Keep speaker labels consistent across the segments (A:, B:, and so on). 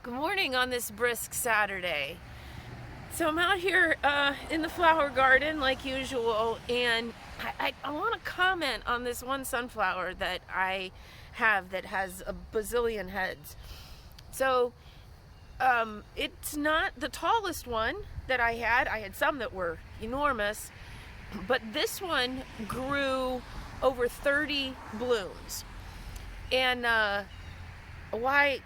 A: Good morning on this brisk Saturday. So I'm out here in the flower garden like usual, and I want to comment on this one sunflower that I have that has a bazillion heads. So it's not the tallest one that I had. I had some that were enormous, but this one grew over 30 blooms. And why?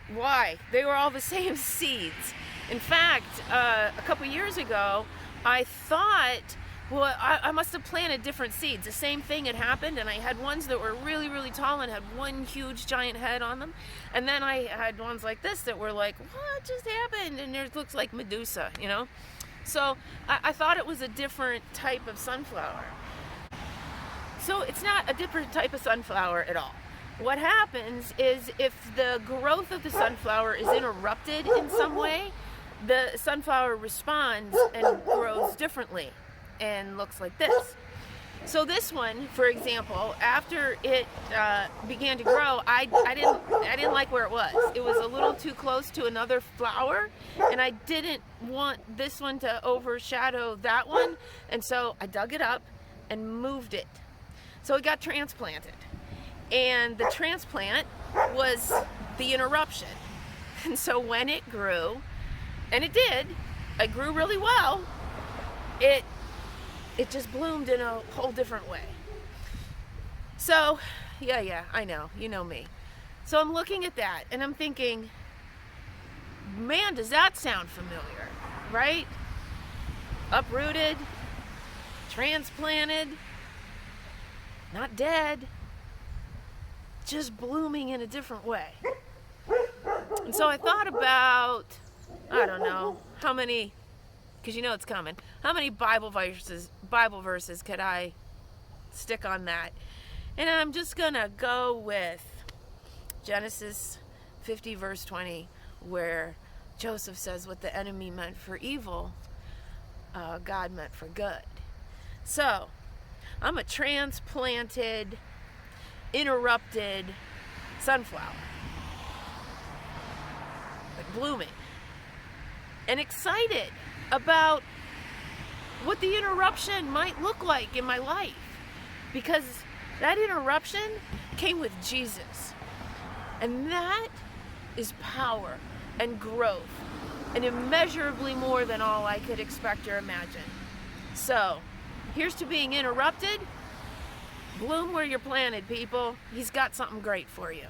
A: They were all the same seeds. In fact, a couple years ago, I thought, well, I must have planted different seeds. The same thing had happened, and I had ones that were really, really tall and had one huge giant head on them. And then I had ones like this that were like, what just happened? And it looks like Medusa, you know? So I thought it was a different type of sunflower. So it's not a different type of sunflower at all. What happens is if the growth of the sunflower is interrupted in some way, the sunflower responds and grows differently and looks like this. So this one, for example, after it began to grow, I didn't like where it was. It was a little too close to another flower, and I didn't want this one to overshadow that one, and so I dug it up and moved it. So it got transplanted. And the transplant was the interruption. And so when it grew, and it did, it grew really well, it just bloomed in a whole different way. So, yeah, I know, you know me. So I'm looking at that and I'm thinking, man, does that sound familiar, right? Uprooted, transplanted, not dead, just blooming in a different way. And so I thought about, I don't know, how many, because you know it's coming, how many Bible verses could I stick on that? And I'm just going to go with Genesis 50 verse 20, where Joseph says what the enemy meant for evil, God meant for good. So I'm a transplanted, interrupted sunflower, but blooming and excited about what the interruption might look like in my life, because that interruption came with Jesus, and that is power and growth and immeasurably more than all I could expect or imagine. So here's to being interrupted. Bloom where you're planted, people. He's got something great for you.